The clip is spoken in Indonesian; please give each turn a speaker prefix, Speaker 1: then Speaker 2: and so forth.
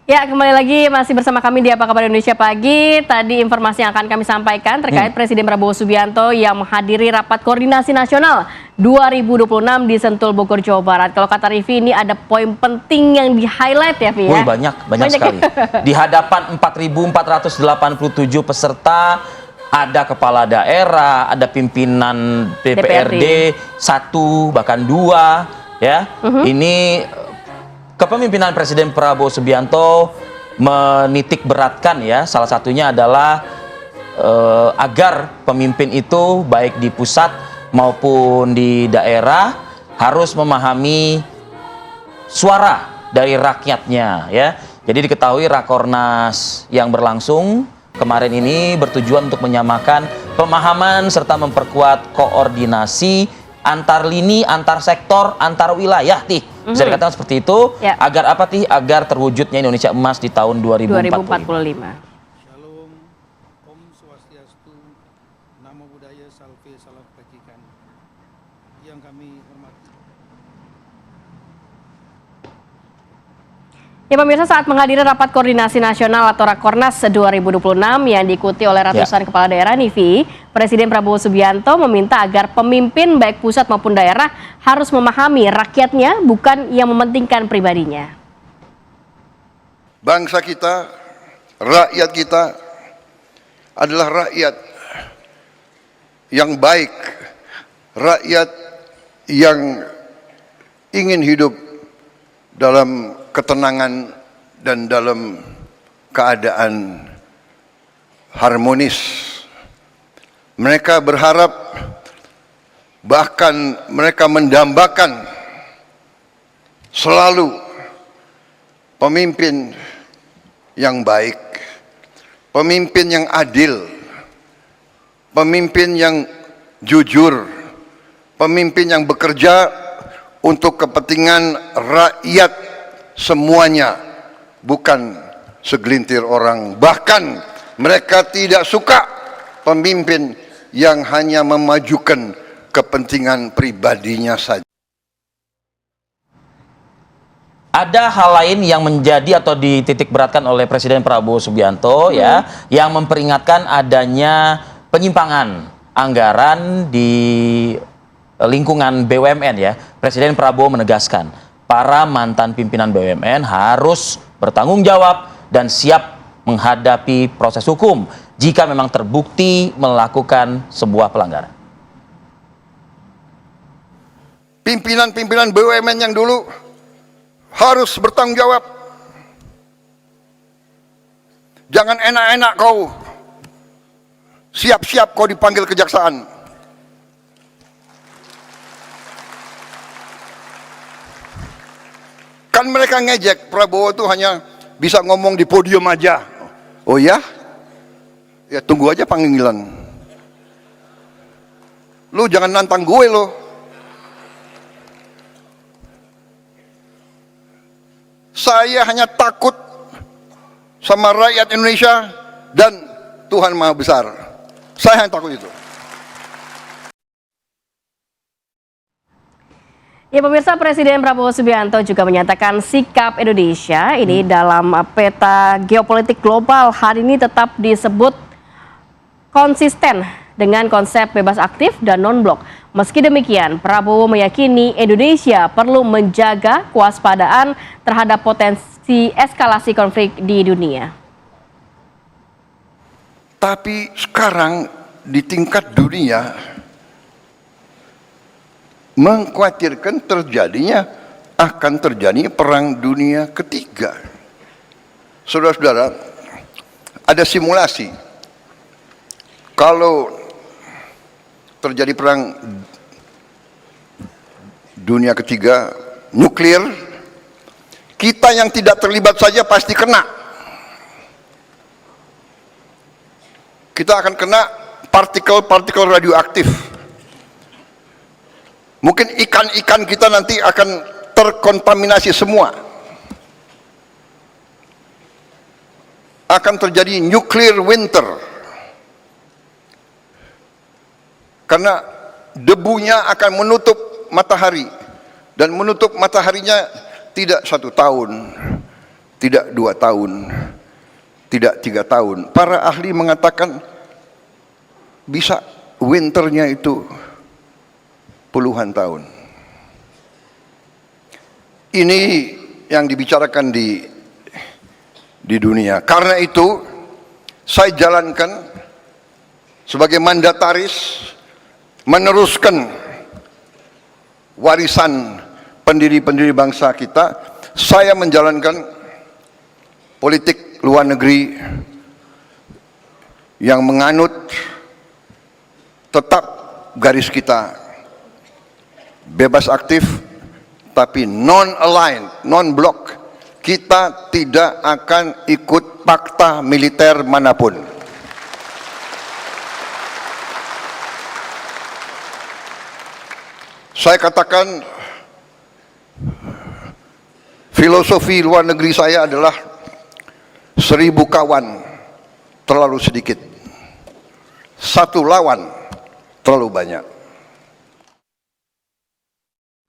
Speaker 1: Ya, kembali lagi masih bersama kami di Apa Kabar Indonesia Pagi. Tadi informasi yang akan kami sampaikan terkait Presiden Prabowo Subianto yang menghadiri Rapat Koordinasi Nasional 2026 di Sentul, Bogor, Jawa Barat. Kalau kata Rivi, ini ada poin penting yang di-highlight ya, Vi?
Speaker 2: Wih, banyak sekali. Di hadapan 4.487 peserta, ada kepala daerah, ada pimpinan DPRD, 1 bahkan 2, ya. Ini kepemimpinan Presiden Prabowo Subianto menitik beratkan ya, salah satunya adalah agar pemimpin itu baik di pusat maupun di daerah harus memahami suara dari rakyatnya ya. Jadi diketahui Rakornas yang berlangsung kemarin ini bertujuan untuk menyamakan pemahaman serta memperkuat koordinasi antar lini, antar sektor, antar wilayah, bisa dikatakan seperti itu,
Speaker 1: ya.
Speaker 2: Agar apa, agar terwujudnya Indonesia Emas di tahun 2045.
Speaker 3: Shalom, Om Swastiastu, Namo Buddhaya, Salve, Salam Kebajikan. Yang kami hormati.
Speaker 1: Ya pemirsa, saat menghadiri Rapat Koordinasi Nasional atau Rakornas 2026 yang diikuti oleh ratusan kepala daerah nih, Presiden Prabowo Subianto meminta agar pemimpin baik pusat maupun daerah harus memahami rakyatnya, bukan yang mementingkan pribadinya.
Speaker 4: Bangsa kita, rakyat kita adalah rakyat yang baik, rakyat yang ingin hidup dalam ketenangan dan dalam keadaan harmonis. Mereka berharap, bahkan mereka mendambakan selalu pemimpin yang baik, pemimpin yang adil, pemimpin yang jujur, pemimpin yang bekerja untuk kepentingan rakyat semuanya, bukan segelintir orang. Bahkan mereka tidak suka pemimpin yang hanya memajukan kepentingan pribadinya saja.
Speaker 2: Ada hal lain yang menjadi atau dititik beratkan oleh Presiden Prabowo Subianto ya, yang memperingatkan adanya penyimpangan anggaran di lingkungan BUMN ya. Presiden Prabowo menegaskan para mantan pimpinan BUMN harus bertanggung jawab dan siap menghadapi proses hukum jika memang terbukti melakukan sebuah pelanggaran.
Speaker 4: Pimpinan-pimpinan BUMN yang dulu harus bertanggung jawab. Jangan enak-enak kau siap-siap kau dipanggil kejaksaan. Kan mereka ngejek Prabowo tuh hanya bisa ngomong di podium aja. Oh ya? Ya tunggu aja panggilan. Lu jangan nantang gue lo. Saya hanya takut sama rakyat Indonesia dan Tuhan Maha Besar. Saya hanya takut itu.
Speaker 1: Ya pemirsa, Presiden Prabowo Subianto juga menyatakan sikap Indonesia ini dalam peta geopolitik global hari ini tetap disebut konsisten dengan konsep bebas aktif dan non-blok. Meski demikian, Prabowo meyakini Indonesia perlu menjaga kewaspadaan terhadap potensi eskalasi konflik di dunia.
Speaker 4: Tapi sekarang di tingkat dunia mengkhawatirkan akan terjadi perang dunia ketiga. Saudara-saudara, ada simulasi. Kalau terjadi perang dunia ketiga, nuklir, kita yang tidak terlibat saja pasti kena. Kita akan kena partikel-partikel radioaktif. Mungkin ikan-ikan kita nanti akan terkontaminasi semua. Akan terjadi nuclear winter. Karena debunya akan menutup matahari. Dan menutup mataharinya tidak 1 tahun, tidak 2 tahun, tidak 3 tahun. Para ahli mengatakan bisa winternya itu puluhan tahun. Ini yang dibicarakan di dunia. Karena itu saya jalankan sebagai mandataris, meneruskan warisan pendiri-pendiri bangsa kita. Saya menjalankan politik luar negeri yang menganut tetap garis kita bebas aktif tapi non-aligned, non-block. Kita tidak akan ikut fakta militer manapun. Saya katakan filosofi luar negeri saya adalah 1000 kawan terlalu sedikit, 1 lawan terlalu banyak.